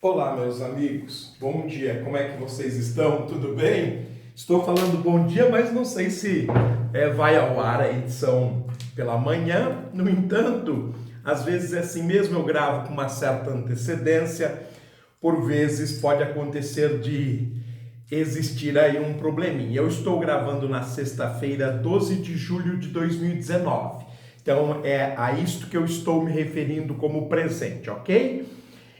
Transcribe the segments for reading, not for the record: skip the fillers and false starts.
Olá, meus amigos. Bom dia. Como é que vocês estão? Tudo bem? Estou falando bom dia, mas não sei se vai ao ar a edição pela manhã. No entanto, às vezes é assim mesmo, eu gravo com uma certa antecedência. Por vezes pode acontecer de existir aí um probleminha. Eu estou gravando na sexta-feira, 12 de julho de 2019. Então é a isto que eu estou me referindo como presente, ok?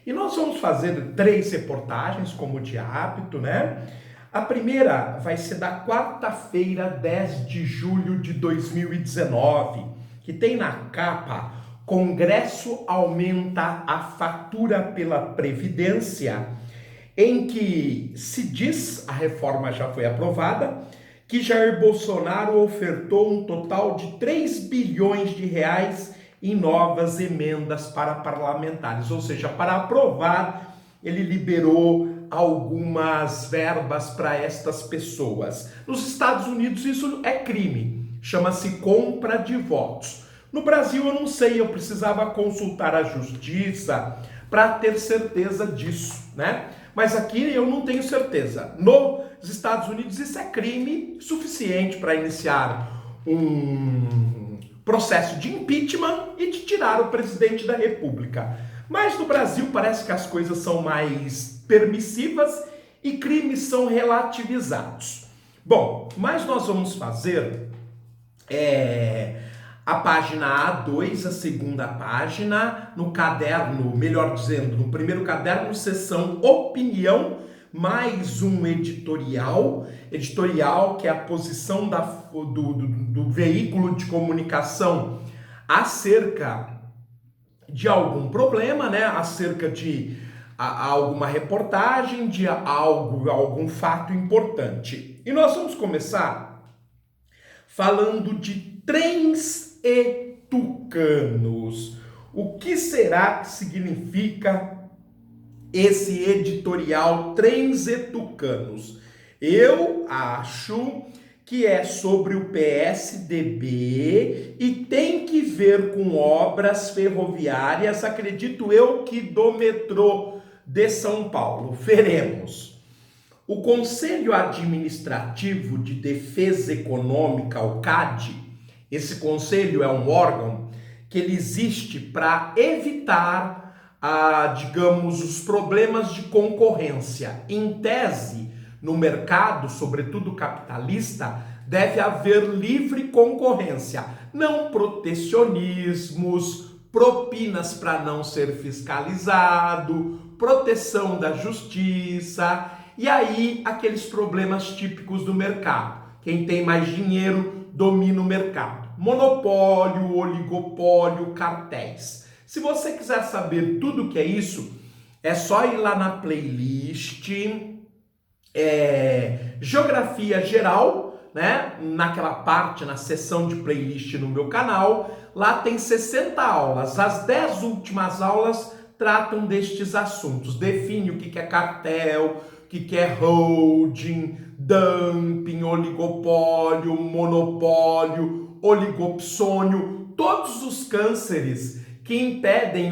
E nós vamos fazer 3 reportagens, como de hábito, né? A primeira vai ser da quarta-feira, 10 de julho de 2019, que tem na capa: Congresso aumenta a fatura pela Previdência, em que se diz, a reforma já foi aprovada, que Jair Bolsonaro ofertou um total de 3 bilhões de reais em novas emendas para parlamentares, ou seja, para aprovar, ele liberou algumas verbas para estas pessoas. Nos Estados Unidos isso é crime, chama-se compra de votos. No Brasil eu não sei, eu precisava consultar a justiça para ter certeza disso, né? Mas aqui eu não tenho certeza. Nos Estados Unidos isso é crime suficiente para iniciar um processo de impeachment e de tirar o presidente da República. Mas no Brasil parece que as coisas são mais permissivas e crimes são relativizados. Bom, mas nós vamos fazer a página A2, a segunda página, no caderno, melhor dizendo, no primeiro caderno, seção opinião, mais um editorial que é a posição do veículo de comunicação acerca de algum problema, né? Acerca de alguma reportagem, de algum fato importante. E nós vamos começar falando de trens e tucanos. O que será que significa esse editorial Trens e Tucanos? Eu acho que é sobre o PSDB e tem que ver com obras ferroviárias, acredito eu que do metrô de São Paulo. Veremos. O Conselho Administrativo de Defesa Econômica, o CAD, esse conselho é um órgão que ele existe para evitar digamos, os problemas de concorrência. Em tese, no mercado, sobretudo capitalista, deve haver livre concorrência, não protecionismos, propinas para não ser fiscalizado, proteção da justiça, e aí aqueles problemas típicos do mercado. Quem tem mais dinheiro domina o mercado. Monopólio, oligopólio, cartéis. Se você quiser saber tudo o que é isso, é só ir lá na playlist Geografia Geral, né? Naquela parte, na seção de playlist no meu canal. Lá tem 60 aulas. As 10 últimas aulas tratam destes assuntos. Define o que é cartel, o que é holding, dumping, oligopólio, monopólio, oligopsônio, todos os cânceres que impedem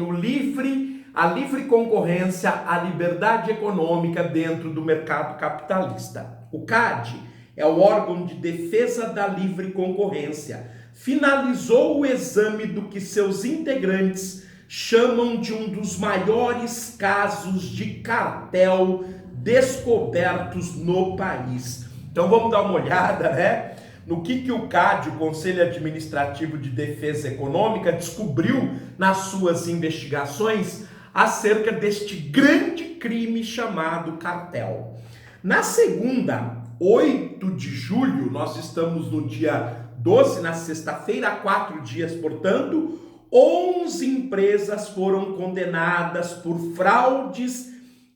a livre concorrência, a liberdade econômica dentro do mercado capitalista. O CAD é o órgão de defesa da livre concorrência. Finalizou o exame do que seus integrantes chamam de um dos maiores casos de cartel descobertos no país. Então vamos dar uma olhada, né? No que o CAD, o Conselho Administrativo de Defesa Econômica, descobriu nas suas investigações acerca deste grande crime chamado cartel. Na segunda, 8 de julho, nós estamos no dia 12, na sexta-feira, há 4 dias, portanto, 11 empresas foram condenadas por fraudes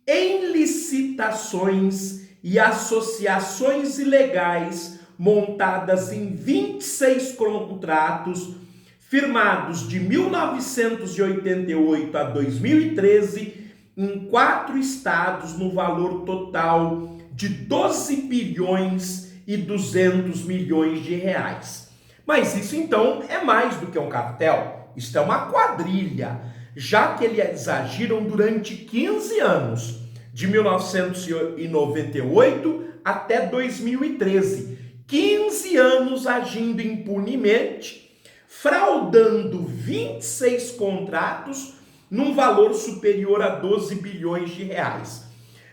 em licitações e associações ilegais montadas em 26 contratos firmados de 1988 a 2013 em 4 estados no valor total de 12 bilhões e 200 milhões de reais. Mas isso então é mais do que um cartel, isso é uma quadrilha. já que eles agiram durante 15 anos, de 1998 até 2013. 15 anos agindo impunemente, fraudando 26 contratos num valor superior a 12 bilhões de reais.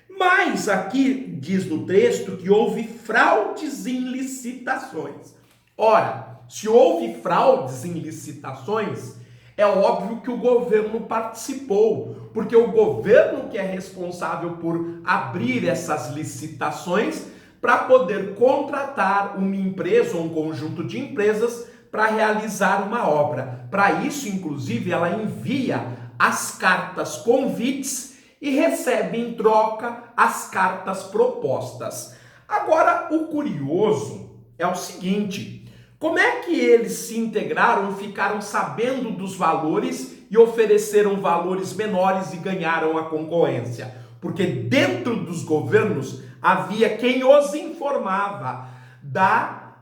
Mas aqui diz no texto que houve fraudes em licitações. Ora, se houve fraudes em licitações, é óbvio que o governo participou, porque o governo que é responsável por abrir essas licitações para poder contratar uma empresa ou um conjunto de empresas para realizar uma obra. Para isso, inclusive, ela envia as cartas convites e recebe em troca as cartas propostas. Agora, o curioso é o seguinte: como é que eles se integraram, ficaram sabendo dos valores e ofereceram valores menores e ganharam a concorrência? Porque dentro dos governos havia quem os informava da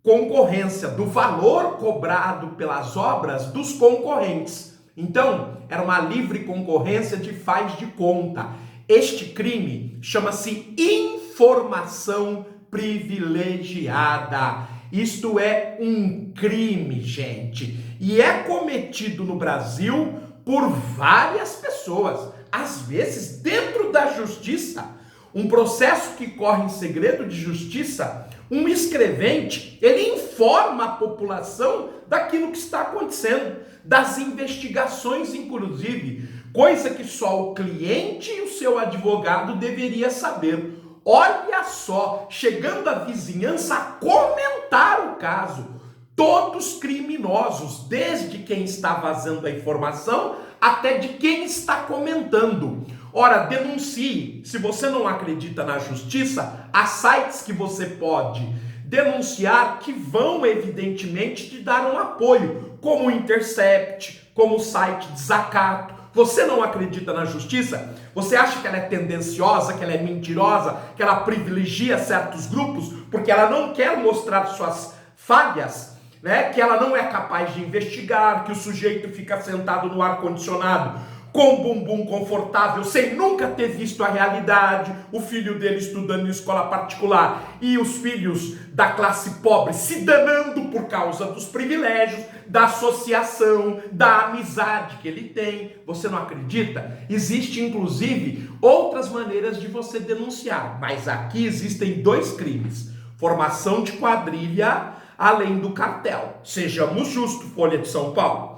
concorrência, do valor cobrado pelas obras dos concorrentes. Então, era uma livre concorrência de faz de conta. Este crime chama-se informação privilegiada. Isto é um crime, gente, e é cometido no Brasil por várias pessoas, às vezes dentro da justiça. Um processo que corre em segredo de justiça, um escrevente, ele informa a população daquilo que está acontecendo, das investigações, inclusive, coisa que só o cliente e o seu advogado deveria saber. Olha só, chegando a vizinhança a comentar o caso. Todos criminosos, desde quem está vazando a informação até de quem está comentando. Ora, denuncie. Se você não acredita na justiça, há sites que você pode denunciar que vão, evidentemente, te dar um apoio, como o Intercept, como o site Desacato. Você não acredita na justiça? Você acha que ela é tendenciosa, que ela é mentirosa, que ela privilegia certos grupos porque ela não quer mostrar suas falhas, né? Que ela não é capaz de investigar, que o sujeito fica sentado no ar-condicionado com bumbum confortável, sem nunca ter visto a realidade, o filho dele estudando em escola particular e os filhos da classe pobre se danando por causa dos privilégios, da associação, da amizade que ele tem. Você não acredita? Existe, inclusive, outras maneiras de você denunciar, mas aqui existem dois crimes: formação de quadrilha, além do cartel. Sejamos justos, Folha de São Paulo.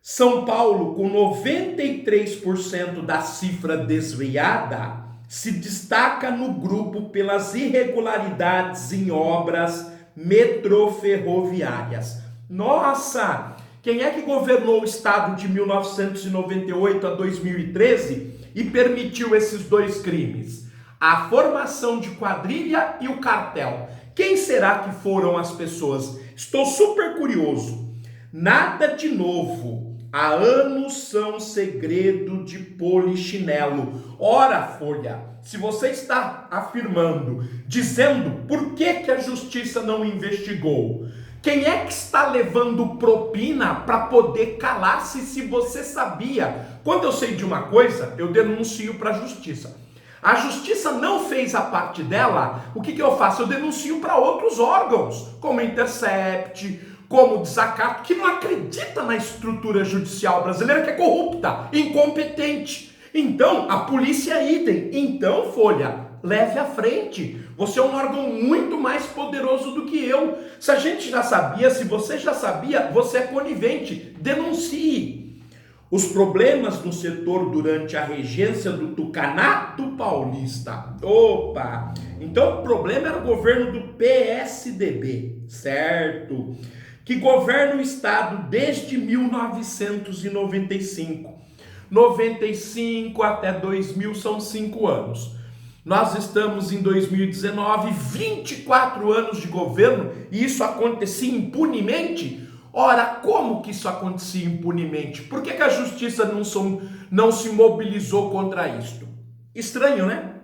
São Paulo, com 93% da cifra desviada, se destaca no grupo pelas irregularidades em obras metroferroviárias. Nossa! Quem é que governou o estado de 1998 a 2013 e permitiu esses dois crimes? A formação de quadrilha e o cartel. Quem será que foram as pessoas? Estou super curioso. Nada de novo. Há anos são segredo de polichinelo. Ora, Folha, se você está afirmando, dizendo por que a justiça não investigou, quem é que está levando propina para poder calar-se se você sabia? Quando eu sei de uma coisa, eu denuncio para a justiça. A justiça não fez a parte dela, o que eu faço? Eu denuncio para outros órgãos, como Intercept, como Desacato, que não acredita na estrutura judicial brasileira, que é corrupta, incompetente. Então, a polícia é idem. Então, Folha, leve à frente. Você é um órgão muito mais poderoso do que eu. Se a gente já sabia, se você já sabia, você é conivente. Denuncie. Os problemas no setor durante a regência do Tucanato Paulista. Opa! Então, o problema era o governo do PSDB, certo? Que governa o estado desde 1995. 95 até 2000 são 5 anos. Nós estamos em 2019, 24 anos de governo, e isso acontecia impunemente? Ora, como que isso acontecia impunemente? Por que a justiça não se mobilizou contra isto? Estranho, né?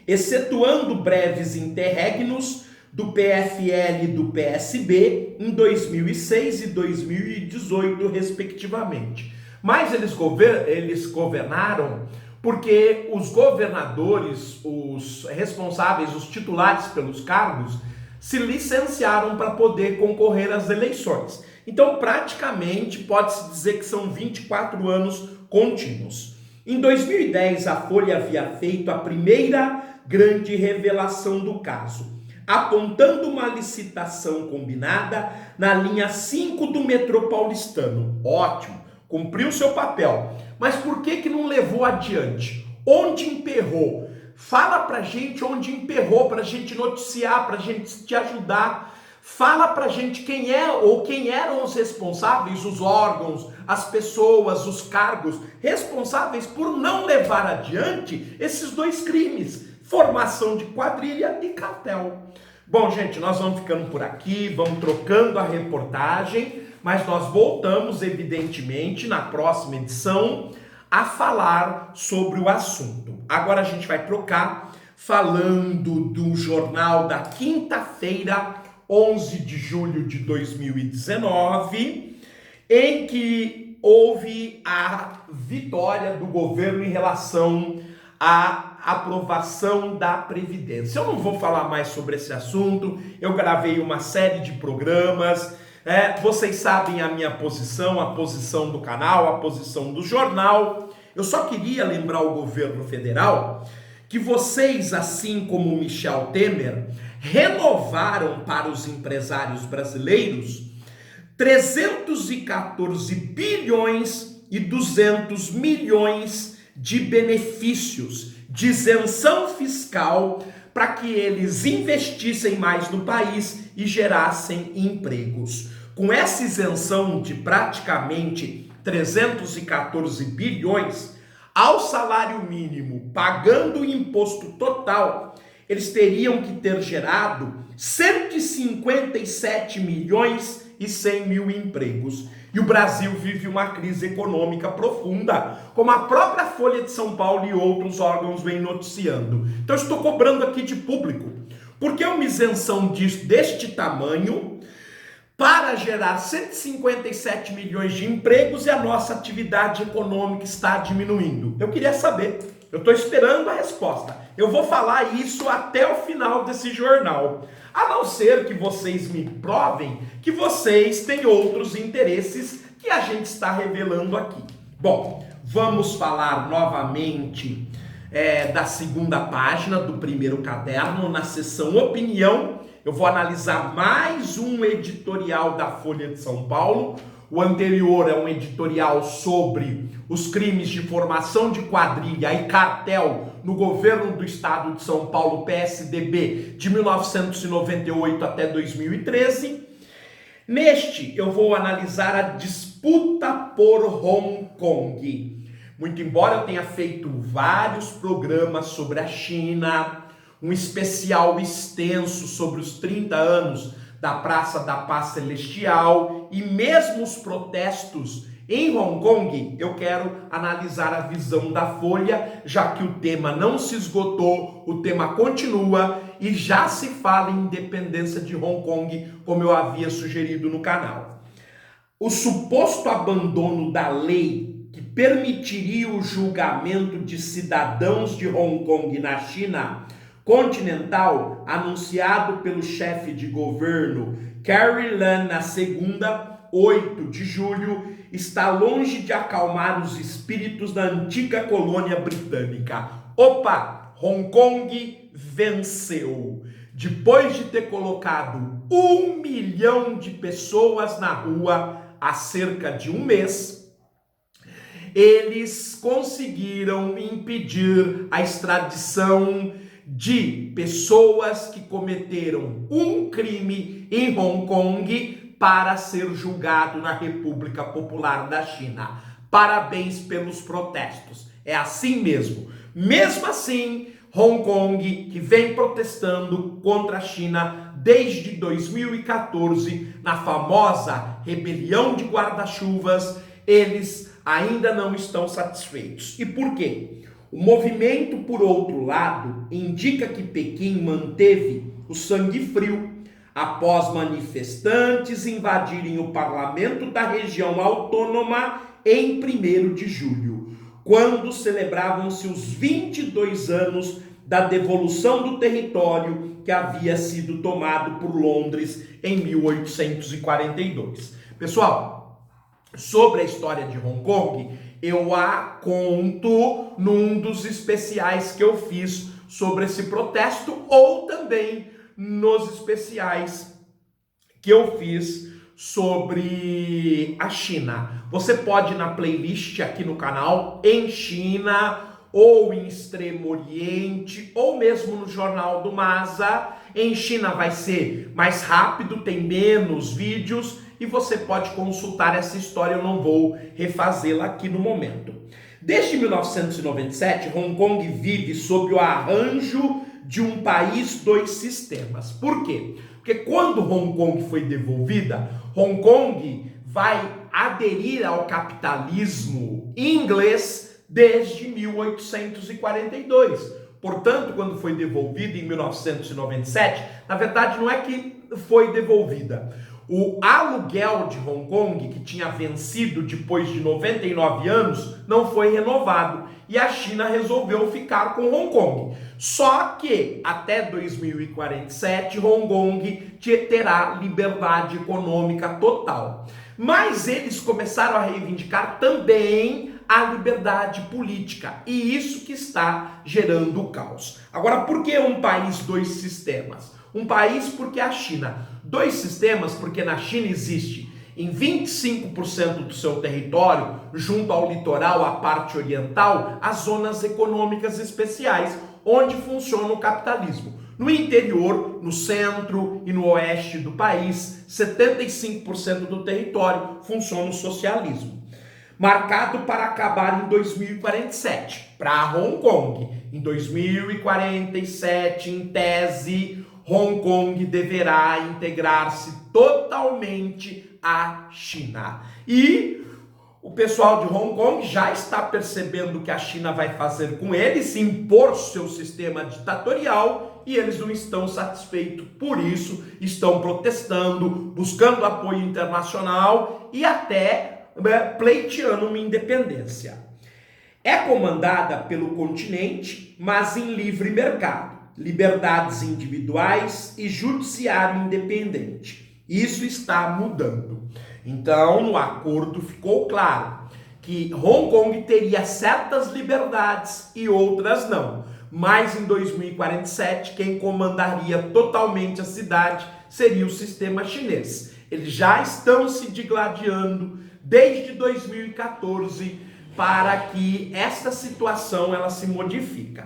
Excetuando breves interregnos do PFL e do PSB em 2006 e 2018, respectivamente. Mas eles governaram porque os governadores, os responsáveis, os titulares pelos cargos, se licenciaram para poder concorrer às eleições. Então, praticamente, pode-se dizer que são 24 anos contínuos. Em 2010, a Folha havia feito a primeira grande revelação do caso, apontando uma licitação combinada na linha 5 do metrô paulistano. Ótimo, cumpriu seu papel. Mas por que não levou adiante? Onde emperrou? Fala pra gente onde emperrou, pra gente noticiar, pra gente te ajudar. Fala pra gente quem é ou quem eram os responsáveis, os órgãos, as pessoas, os cargos responsáveis por não levar adiante esses dois crimes: formação de quadrilha e cartel. Bom, gente, nós vamos ficando por aqui, vamos trocando a reportagem, mas nós voltamos, evidentemente, na próxima edição a falar sobre o assunto. Agora a gente vai trocar falando do jornal da quinta-feira, 11 de julho de 2019, em que houve a vitória do governo em relação à aprovação da Previdência. Eu não vou falar mais sobre esse assunto, eu gravei uma série de programas, vocês sabem a minha posição, a posição do canal, a posição do jornal. Eu só queria lembrar o governo federal que vocês, assim como Michel Temer, renovaram para os empresários brasileiros 314 bilhões e 200 milhões de benefícios, de isenção fiscal, para que eles investissem mais no país e gerassem empregos. Com essa isenção de praticamente 314 bilhões, ao salário mínimo, pagando o imposto total, eles teriam que ter gerado 157 milhões e 100 mil empregos. E o Brasil vive uma crise econômica profunda, como a própria Folha de São Paulo e outros órgãos vêm noticiando. Então eu estou cobrando aqui de público, porque uma isenção deste tamanho para gerar 157 milhões de empregos e a nossa atividade econômica está diminuindo? Eu queria saber, eu estou esperando a resposta. Eu vou falar isso até o final desse jornal, a não ser que vocês me provem que vocês têm outros interesses que a gente está revelando aqui. Bom, vamos falar novamente da segunda página do primeiro caderno, na seção Opinião. Eu vou analisar mais um editorial da Folha de São Paulo. O anterior é um editorial sobre os crimes de formação de quadrilha e cartel no governo do estado de São Paulo, PSDB, de 1998 até 2013. Neste, eu vou analisar a disputa por Hong Kong. Muito embora eu tenha feito vários programas sobre a China, um especial extenso sobre os 30 anos da Praça da Paz Celestial e mesmo os protestos em Hong Kong, eu quero analisar a visão da Folha, já que o tema não se esgotou, o tema continua e já se fala em independência de Hong Kong, como eu havia sugerido no canal. O suposto abandono da lei que permitiria o julgamento de cidadãos de Hong Kong na China continental, anunciado pelo chefe de governo Carrie Lam na segunda, 8 de julho, está longe de acalmar os espíritos da antiga colônia britânica. Opa, Hong Kong venceu. Depois de ter colocado 1 milhão de pessoas na rua há cerca de um mês, eles conseguiram impedir a extradição de pessoas que cometeram um crime em Hong Kong para ser julgado na República Popular da China. Parabéns pelos protestos. É assim mesmo. Mesmo assim, Hong Kong, que vem protestando contra a China desde 2014, na famosa rebelião de guarda-chuvas, eles ainda não estão satisfeitos. E por quê? O movimento, por outro lado, indica que Pequim manteve o sangue frio após manifestantes invadirem o parlamento da região autônoma em 1º de julho, quando celebravam-se os 22 anos da devolução do território que havia sido tomado por Londres em 1842. Pessoal, sobre a história de Hong Kong, eu a conto num dos especiais que eu fiz sobre esse protesto, ou também nos especiais que eu fiz sobre a China. Você pode ir na playlist aqui no canal, em China, ou em Extremo Oriente, ou mesmo no Jornal do Masa. Em China vai ser mais rápido, tem menos vídeos, e você pode consultar essa história, eu não vou refazê-la aqui no momento. Desde 1997, Hong Kong vive sob o arranjo de um país, dois sistemas. Por quê? Porque quando Hong Kong foi devolvida, Hong Kong vai aderir ao capitalismo inglês desde 1842. Portanto, quando foi devolvida em 1997, na verdade não é que foi devolvida. O aluguel de Hong Kong, que tinha vencido depois de 99 anos, não foi renovado. E a China resolveu ficar com Hong Kong. Só que até 2047, Hong Kong terá liberdade econômica total. Mas eles começaram a reivindicar também a liberdade política. E isso que está gerando o caos. Agora, por que um país, dois sistemas? Um país porque a China. Dois sistemas porque na China existe em 25% do seu território, junto ao litoral, à parte oriental, as zonas econômicas especiais, onde funciona o capitalismo. No interior, no centro e no oeste do país, 75% do território funciona o socialismo. Marcado para acabar em 2047, para Hong Kong. Em 2047, em tese, Hong Kong deverá integrar-se totalmente à China. E o pessoal de Hong Kong já está percebendo o que a China vai fazer com eles, impor seu sistema ditatorial, e eles não estão satisfeitos. Por isso, estão protestando, buscando apoio internacional e até pleiteando uma independência. É comandada pelo continente, mas em livre mercado. Liberdades individuais e judiciário independente. Isso está mudando. Então, no acordo ficou claro que Hong Kong teria certas liberdades e outras não. Mas em 2047, quem comandaria totalmente a cidade seria o sistema chinês. Eles já estão se digladiando desde 2014 para que essa situação ela se modifique.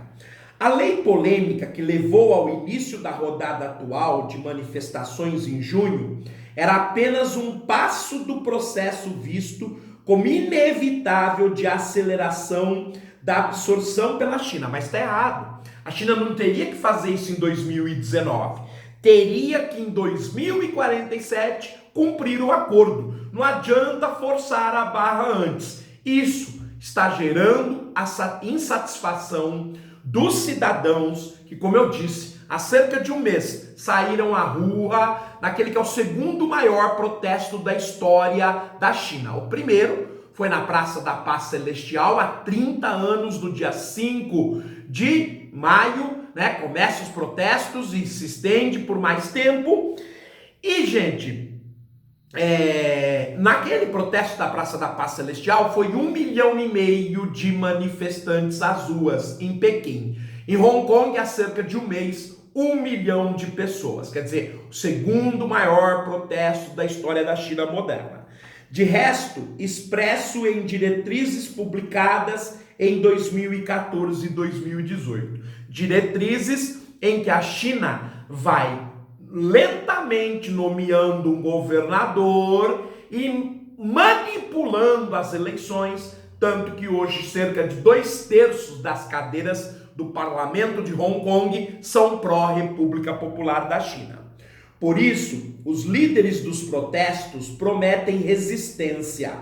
A lei polêmica que levou ao início da rodada atual de manifestações em junho era apenas um passo do processo visto como inevitável de aceleração da absorção pela China. Mas está errado. A China não teria que fazer isso em 2019. Teria que em 2047 cumprir o acordo. Não adianta forçar a barra antes. Isso está gerando essa insatisfação dos cidadãos que, como eu disse, há cerca de um mês saíram à rua naquele que é o segundo maior protesto da história da China. O primeiro foi na Praça da Paz Celestial, há 30 anos, no dia 5 de maio, né? Começam os protestos e se estende por mais tempo. E, gente, naquele protesto da Praça da Paz Celestial foi 1,5 milhão de manifestantes às ruas em Pequim. Em Hong Kong, há cerca de um mês, 1 milhão de pessoas. Quer dizer, o segundo maior protesto da história da China moderna. De resto, expresso em diretrizes publicadas em 2014 e 2018. Diretrizes em que a China vai lentamente nomeando um governador e manipulando as eleições, tanto que hoje cerca de 2/3 das cadeiras do parlamento de Hong Kong são pró-República Popular da China. Por isso, os líderes dos protestos prometem resistência,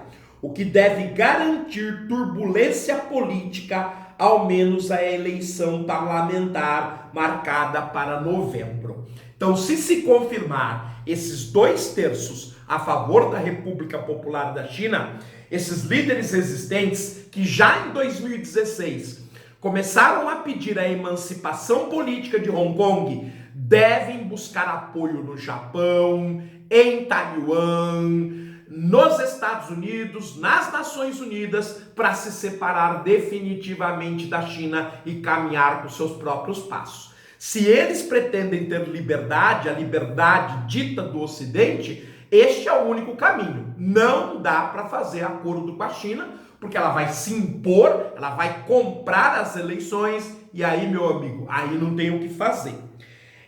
o que deve garantir turbulência política, ao menos a eleição parlamentar marcada para novembro. Então, se confirmar esses 2/3 a favor da República Popular da China, Esses líderes resistentes que já em 2016 começaram a pedir a emancipação política de Hong Kong devem buscar apoio no Japão, em Taiwan, nos Estados Unidos, nas Nações Unidas, para se separar definitivamente da China e caminhar com seus próprios passos. Se eles pretendem ter liberdade, a liberdade dita do Ocidente, este é o único caminho. Não dá para fazer acordo com a China, porque ela vai se impor, ela vai comprar as eleições, e aí, meu amigo, aí não tem o que fazer.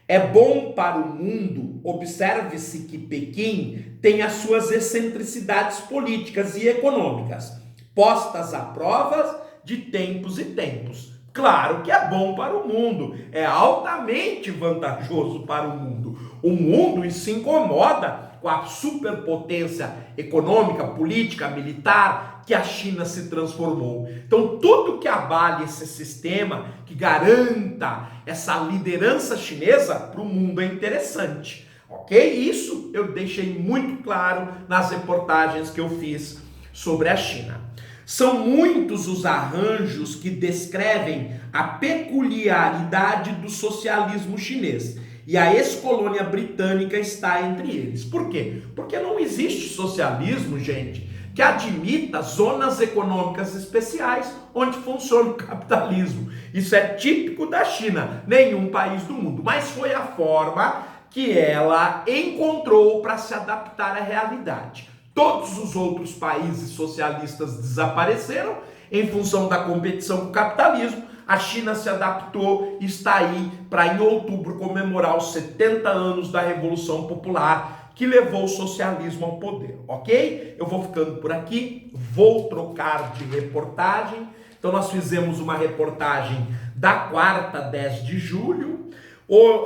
É bom para o mundo, observe-se que Pequim tem as suas excentricidades políticas e econômicas, postas à prova de tempos e tempos. Claro que é bom para o mundo, é altamente vantajoso para o mundo. O mundo se incomoda com a superpotência econômica, política, militar que a China se transformou. Então, tudo que abale esse sistema, que garanta essa liderança chinesa para o mundo é interessante, ok? Isso eu deixei muito claro nas reportagens que eu fiz sobre a China. São muitos os arranjos que descrevem a peculiaridade do socialismo chinês. E a ex-colônia britânica está entre eles. Por quê? Porque não existe socialismo, gente, que admita zonas econômicas especiais onde funciona o capitalismo. Isso é típico da China, nenhum país do mundo. Mas foi a forma que ela encontrou para se adaptar à realidade. Todos os outros países socialistas desapareceram em função da competição com o capitalismo. A China se adaptou e está aí para, em outubro, comemorar os 70 anos da Revolução Popular, que levou o socialismo ao poder, ok? Eu vou ficando por aqui, vou trocar de reportagem. Então, nós fizemos uma reportagem da quarta, 10 de julho,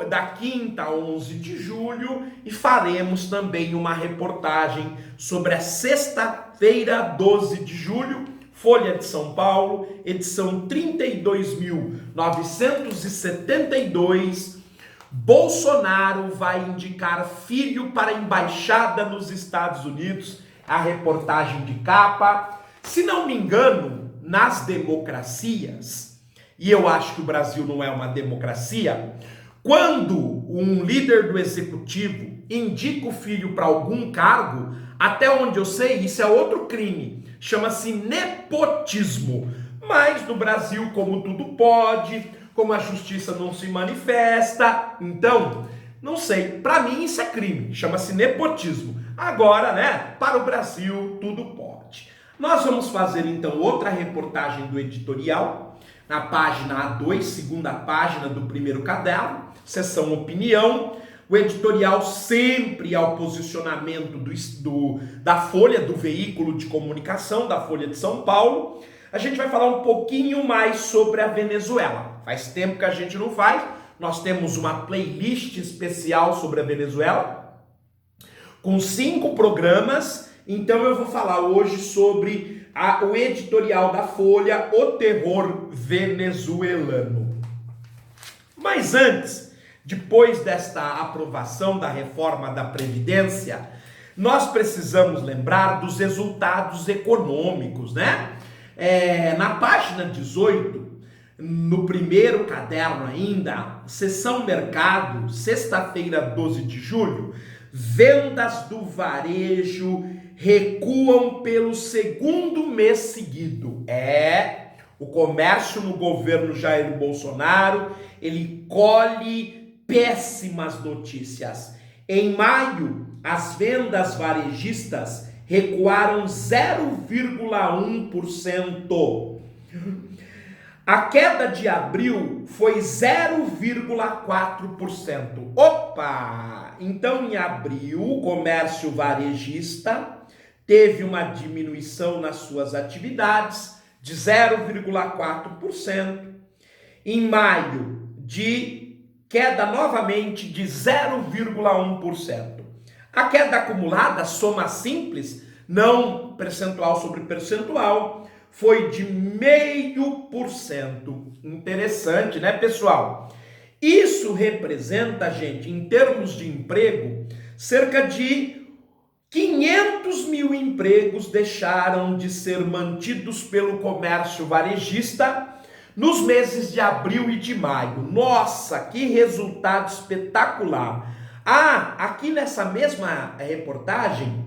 da quinta, 11 de julho, e faremos também uma reportagem sobre a sexta-feira, 12 de julho, Folha de São Paulo, edição 32.972, Bolsonaro vai indicar filho para a embaixada nos Estados Unidos, a reportagem de capa. Se não me engano, nas democracias, e eu acho que o Brasil não é uma democracia, quando um líder do executivo indica o filho para algum cargo, até onde eu sei, isso é outro crime, chama-se nepotismo. Mas no Brasil, como tudo pode, como a justiça não se manifesta, então, não sei, para mim isso é crime, chama-se nepotismo. Agora, né, para o Brasil, tudo pode. Nós vamos fazer então outra reportagem do editorial, na página A2, segunda página do primeiro caderno, seção opinião. O editorial sempre ao posicionamento da Folha, do veículo de comunicação da Folha de São Paulo. A gente vai falar um pouquinho mais sobre a Venezuela. Faz tempo que a gente não faz. Nós temos uma playlist especial sobre a Venezuela, com 5 programas. Então eu vou falar hoje sobre o editorial da Folha, O Terror Venezuelano. Mas antes, depois desta aprovação da reforma da Previdência, nós precisamos lembrar dos resultados econômicos, né? Na página 18, no primeiro caderno ainda, seção mercado, sexta-feira, 12 de julho, vendas do varejo recuam pelo segundo mês seguido. O comércio no governo Jair Bolsonaro, ele colhe péssimas notícias. Em maio, as vendas varejistas recuaram 0,1%. A queda de abril foi 0,4%. Opa! Então, em abril, o comércio varejista teve uma diminuição nas suas atividades de 0,4%. Em maio, de queda novamente de 0,1%. A queda acumulada, soma simples, não percentual sobre percentual, foi de 0,5%. Interessante, né, pessoal? Isso representa, gente, em termos de emprego, cerca de 500 mil empregos deixaram de ser mantidos pelo comércio varejista nos meses de abril e de maio. Nossa, que resultado espetacular! Aqui nessa mesma reportagem,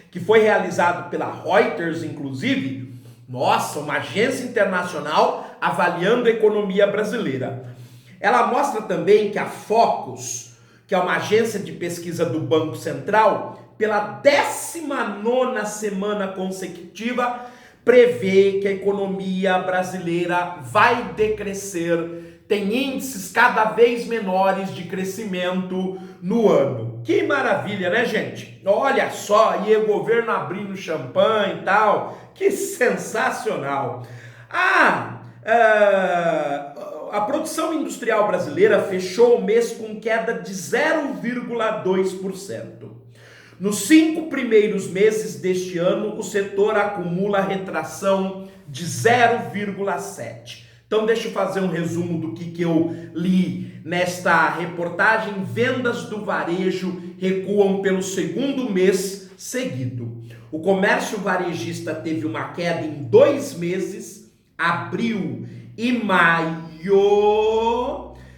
que foi realizado pela Reuters, inclusive, nossa, uma agência internacional avaliando a economia brasileira. Ela mostra também que a Focus, que é uma agência de pesquisa do Banco Central, pela 19ª semana consecutiva, prevê que a economia brasileira vai decrescer, tem índices cada vez menores de crescimento no ano. Que maravilha, né, gente? Olha só, e o governo abrindo champanhe e tal, que sensacional. A produção industrial brasileira fechou o mês com queda de 0,2%. Nos 5 primeiros meses deste ano, o setor acumula retração de 0,7%. Então, deixa eu fazer um resumo do que eu li nesta reportagem. Vendas do varejo recuam pelo segundo mês seguido. O comércio varejista teve uma queda em 2 meses, abril e maio,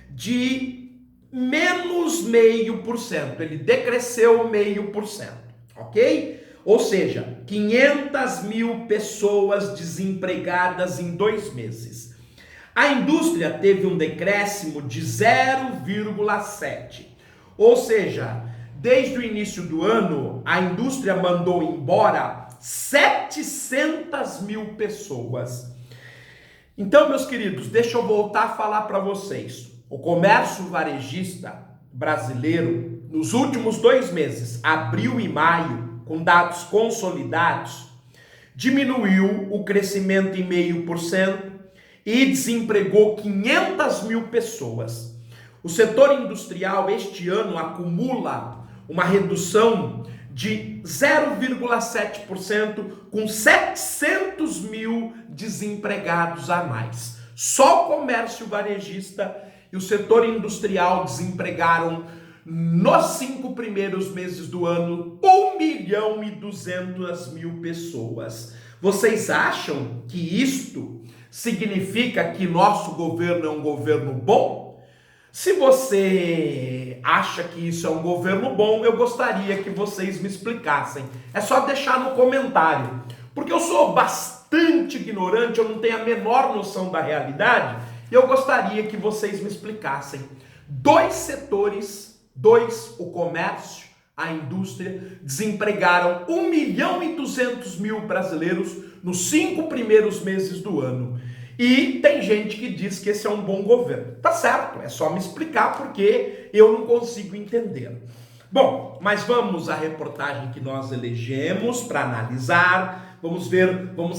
de menos 0,5%. Ele decresceu 0,5%, ok? Ou seja, 500 mil pessoas desempregadas em 2 meses. A indústria teve um decréscimo de 0,7%. Ou seja, desde o início do ano, a indústria mandou embora 700 mil pessoas. Então, meus queridos, deixa eu voltar a falar para vocês. O comércio varejista brasileiro, nos últimos 2 meses, abril e maio, com dados consolidados, diminuiu o crescimento em 0,5% e desempregou 500 mil pessoas. O setor industrial este ano acumula uma redução de 0,7%, com 700 mil desempregados a mais. Só o comércio varejista e o setor industrial desempregaram, nos 5 primeiros meses do ano, 1.200.000 pessoas. Vocês acham que isto significa que nosso governo é um governo bom? Se você acha que isso é um governo bom, eu gostaria que vocês me explicassem. É só deixar no comentário, porque eu sou bastante ignorante, eu não tenho a menor noção da realidade, e eu gostaria que vocês me explicassem. 2 setores, o comércio, a indústria, desempregaram 1.200.000 brasileiros nos 5 primeiros meses do ano. E tem gente que diz que esse é um bom governo. Tá certo, é só me explicar porque eu não consigo entender. Bom, mas vamos à reportagem que nós elegemos para analisar. Vamos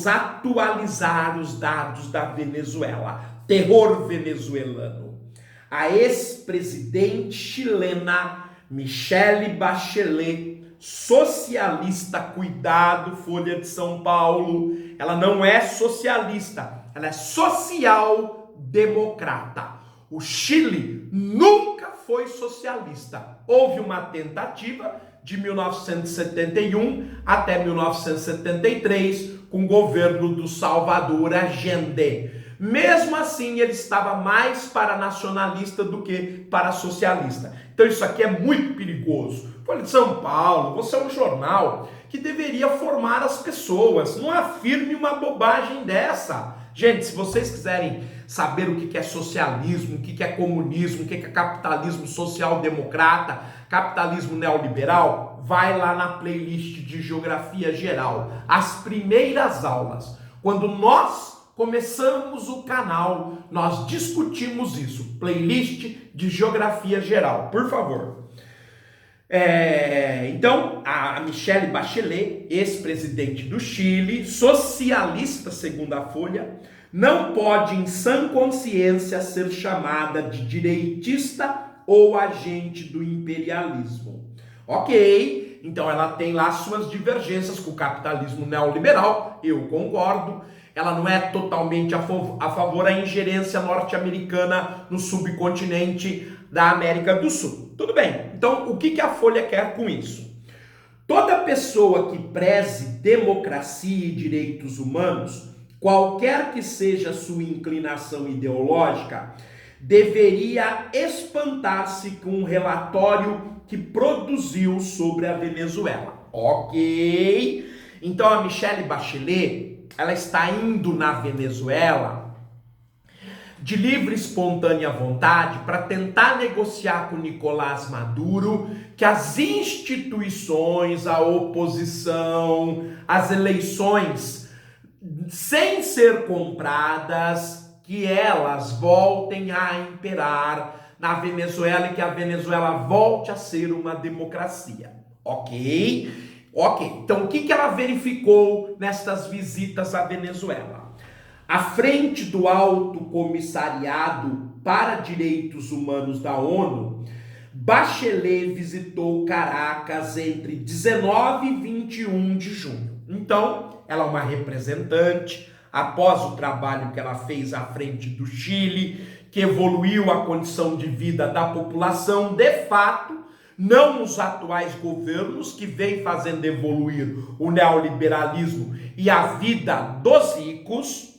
atualizar os dados da Venezuela. Terror venezuelano. A ex-presidente chilena Michelle Bachelet, socialista, cuidado, Folha de São Paulo, ela não é socialista, ela é social-democrata. O Chile nunca foi socialista. Houve uma tentativa de 1971 até 1973 com o governo do Salvador Allende. Mesmo assim, ele estava mais para nacionalista do que para socialista. Então isso aqui é muito perigoso. Folha de São Paulo, você é um jornal que deveria formar as pessoas. Não afirme uma bobagem dessa. Gente, se vocês quiserem saber o que é socialismo, o que é comunismo, o que é capitalismo social-democrata, capitalismo neoliberal, vai lá na playlist de Geografia Geral. As primeiras aulas, quando nós começamos o canal, nós discutimos isso. Playlist de Geografia Geral, por favor. Então, a Michelle Bachelet, ex-presidente do Chile, socialista segundo a Folha, não pode em sã consciência ser chamada de direitista ou agente do imperialismo. Ok, então ela tem lá suas divergências com o capitalismo neoliberal, eu concordo. Ela não é totalmente a favor da ingerência norte-americana no subcontinente da América do Sul. Tudo bem. Então, o que a Folha quer com isso? Toda pessoa que preze democracia e direitos humanos, qualquer que seja sua inclinação ideológica, deveria espantar-se com um relatório que produziu sobre a Venezuela. Ok? Então a Michelle Bachelet, ela está indo na Venezuela de livre e espontânea vontade para tentar negociar com Nicolás Maduro que as instituições, a oposição, as eleições, sem ser compradas, que elas voltem a imperar na Venezuela e que a Venezuela volte a ser uma democracia. Ok? Ok. Então o que ela verificou nestas visitas à Venezuela? À frente do Alto Comissariado para Direitos Humanos da ONU, Bachelet visitou Caracas entre 19 e 21 de junho. Então, ela é uma representante, após o trabalho que ela fez à frente do Chile, que evoluiu a condição de vida da população, de fato, não os atuais governos que vêm fazendo evoluir o neoliberalismo e a vida dos ricos.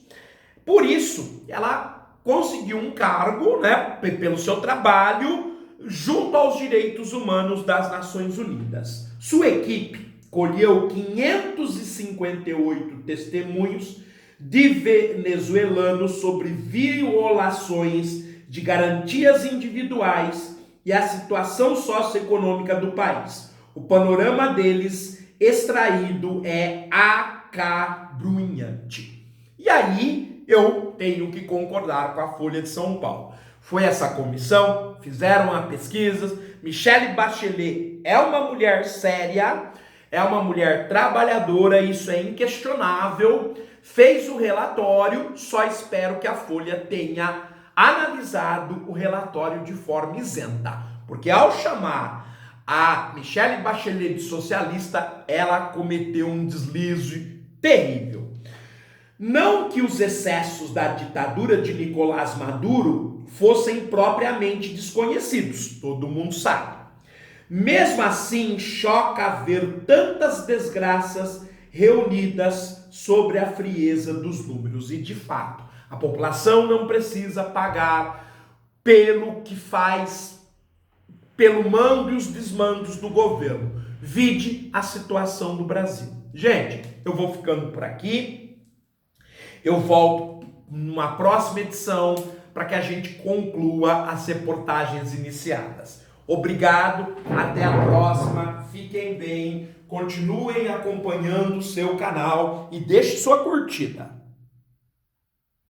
Por isso, ela conseguiu um cargo, né, pelo seu trabalho, junto aos direitos humanos das Nações Unidas. Sua equipe colheu 558 testemunhos de venezuelanos sobre violações de garantias individuais e a situação socioeconômica do país. O panorama deles extraído é acabrunhante. E aí, eu tenho que concordar com a Folha de São Paulo. Foi essa comissão, fizeram a pesquisa. Michelle Bachelet é uma mulher séria, é uma mulher trabalhadora, isso é inquestionável. Fez o relatório, só espero que a Folha tenha analisado o relatório de forma isenta. Porque ao chamar a Michelle Bachelet de socialista, ela cometeu um deslize terrível. Não que os excessos da ditadura de Nicolás Maduro fossem propriamente desconhecidos, todo mundo sabe. Mesmo assim, choca ver tantas desgraças reunidas sobre a frieza dos números. E de fato, a população não precisa pagar pelo que faz, pelo mando e os desmandos do governo. Vide a situação do Brasil. Gente, eu vou ficando por aqui. Eu volto numa próxima edição para que a gente conclua as reportagens iniciadas. Obrigado, até a próxima, fiquem bem, continuem acompanhando o seu canal e deixe sua curtida.